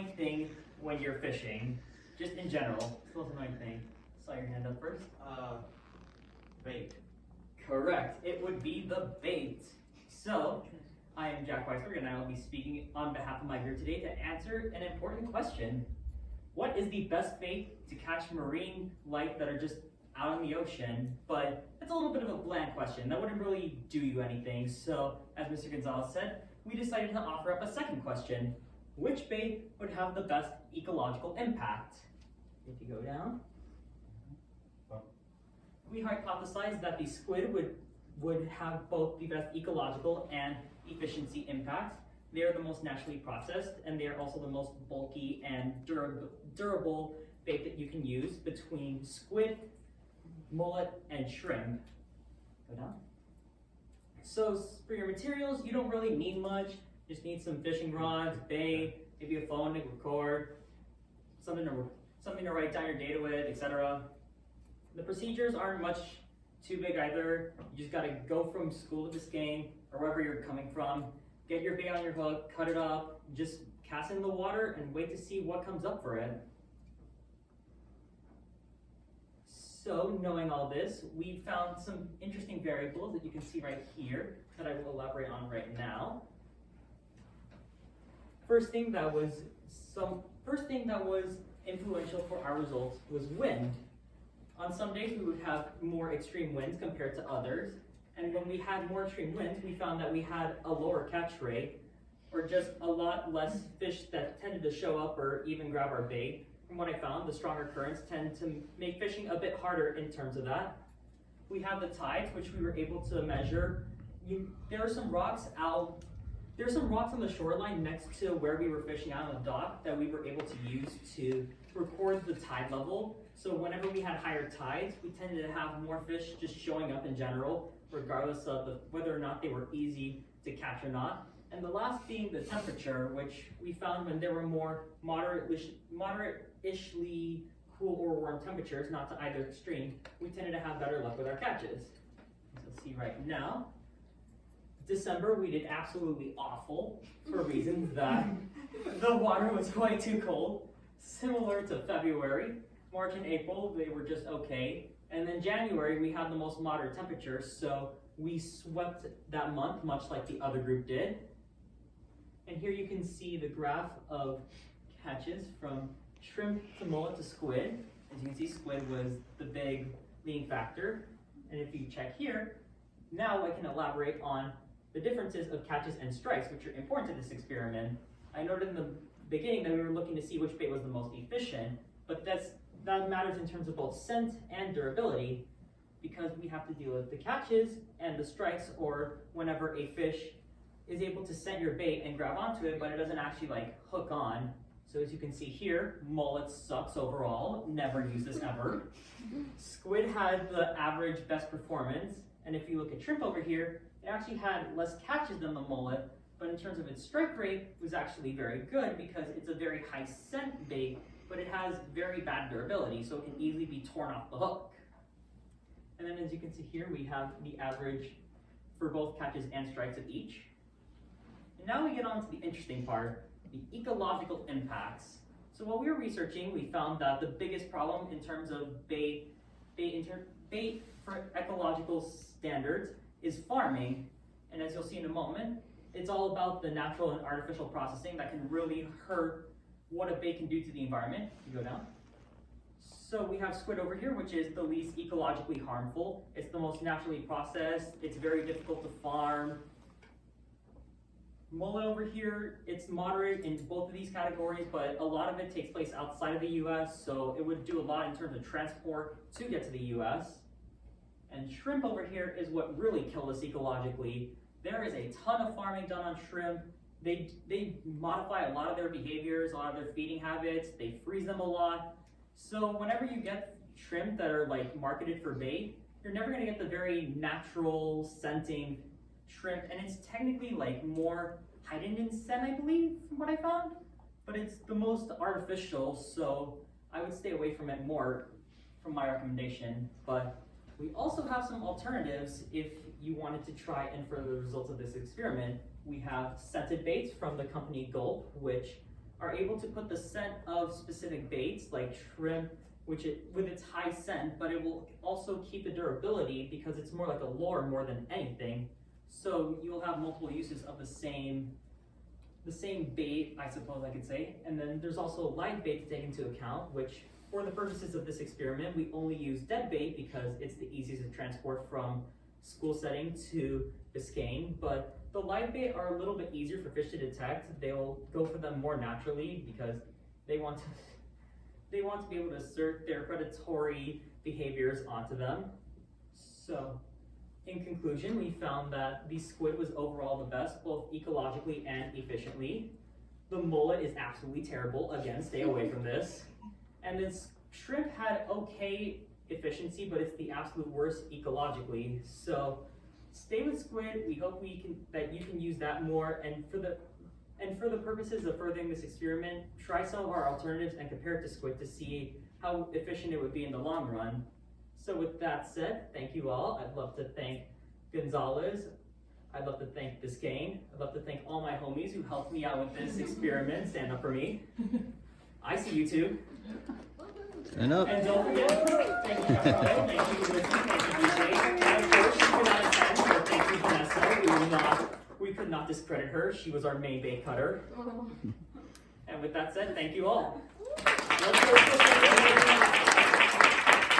annoying thing when you're fishing? Just in general, what's the most annoying thing? Saw your hand up first. Bait. Correct. It would be the bait. So, I am Jack Weisberg, and I will be speaking on behalf of my group today to answer an important question. What is the best bait to catch marine life that are just out in the ocean? But it's a little bit of a bland question. That wouldn't really do you anything. So, as Mr. Gonzalez said, we decided to offer up a second question. Which bait would have the best ecological impact? If you go down, we hypothesized that the squid would have both the best ecological and efficiency impacts. They are the most naturally processed, and they are also the most bulky and durable bait that you can use between squid, mullet, and shrimp. Go down. So for your materials, you don't really need much. You just need some fishing rods, bait, maybe a phone to record, something to write down your data with, etc. The procedures aren't much too big either. You just gotta go from school to Biscayne, or wherever you're coming from, get your bait on your hook, cut it up, just cast it in the water and wait to see what comes up for it. So knowing all this, we found some interesting variables that you can see right here that I will elaborate on right now. First thing that was influential for our results was wind. On some days we would have more extreme winds compared to others, and when we had more extreme winds, we found that we had a lower catch rate, or just a lot less fish that tended to show up or even grab our bait. From what I found, the stronger currents tend to make fishing a bit harder in terms of that. We have the tides, which we were able to measure. There are some rocks on the shoreline next to where we were fishing out on the dock that we were able to use to record the tide level. So whenever we had higher tides, we tended to have more fish just showing up in general, regardless of whether or not they were easy to catch or not. And the last being the temperature, which we found when there were more moderate-ishly cool or warm temperatures, not to either extreme, we tended to have better luck with our catches. As you'll see right now, December we did absolutely awful for reasons that the water was way too cold, similar to February. March and April, they were just okay. And then January, we had the most moderate temperatures, so we swept that month, much like the other group did. And here you can see the graph of catches from shrimp to mullet to squid. As you can see, squid was the big leading factor. And if you check here, now I can elaborate on the differences of catches and strikes, which are important to this experiment. I noted in the beginning that we were looking to see which bait was the most efficient, but that matters in terms of both scent and durability, because we have to deal with the catches and the strikes, or whenever a fish is able to scent your bait and grab onto it, but it doesn't actually hook on. So as you can see here, mullet sucks overall, never use this ever. Squid had the average best performance, and if you look at shrimp over here, it actually had less catches than the mullet, but in terms of its strike rate, it was actually very good because it's a very high scent bait, but it has very bad durability, so it can easily be torn off the hook. And then as you can see here, we have the average for both catches and strikes of each. And now we get on to the interesting part, the ecological impacts. So while we were researching, we found that the biggest problem in terms of bait for ecological standards is farming. And as you'll see in a moment, it's all about the natural and artificial processing that can really hurt what a bait can do to the environment. You go down. So we have squid over here, which is the least ecologically harmful. It's the most naturally processed. It's very difficult to farm. Mullet over here, it's moderate in both of these categories, but a lot of it takes place outside of the US, so it would do a lot in terms of transport to get to the US. And shrimp over here is what really killed us ecologically. There is a ton of farming done on shrimp. They modify a lot of their behaviors, a lot of their feeding habits, they freeze them a lot. So whenever you get shrimp that are marketed for bait, you're never gonna get the very natural scenting shrimp, and it's technically more heightened in scent, I believe, from what I found, but it's the most artificial, so I would stay away from it more from my recommendation. But we also have some alternatives if you wanted to try and further the results of this experiment. We have scented baits from the company Gulp, which are able to put the scent of specific baits like shrimp, with its high scent, but it will also keep the durability because it's more like a lure more than anything. So you'll have multiple uses of the same bait, I suppose I could say. And then there's also live bait to take into account, which for the purposes of this experiment, we only use dead bait because it's the easiest to transport from school setting to Biscayne. But the live bait are a little bit easier for fish to detect. They'll go for them more naturally because they want to be able to assert their predatory behaviors onto them. So in conclusion, we found that the squid was overall the best, both ecologically and efficiently. The mullet is absolutely terrible. Again, stay away from this. And then shrimp had okay efficiency, but it's the absolute worst ecologically. So stay with squid. We hope that you can use that more. And for the purposes of furthering this experiment, try some of our alternatives and compare it to squid to see how efficient it would be in the long run. So with that said, thank you all. I'd love to thank Gonzalez. I'd love to thank Biscayne. I'd love to thank all my homies who helped me out with this experiment. Stand up for me. I see you too. Stand up. And don't forget, thank you, Carlo. Thank you, Lizzie. Thank you, Biscayne. And of course, she could not attend, so thank you, Vanessa. We could not discredit her. She was our main bait cutter. And with that said, thank you all. Let's go.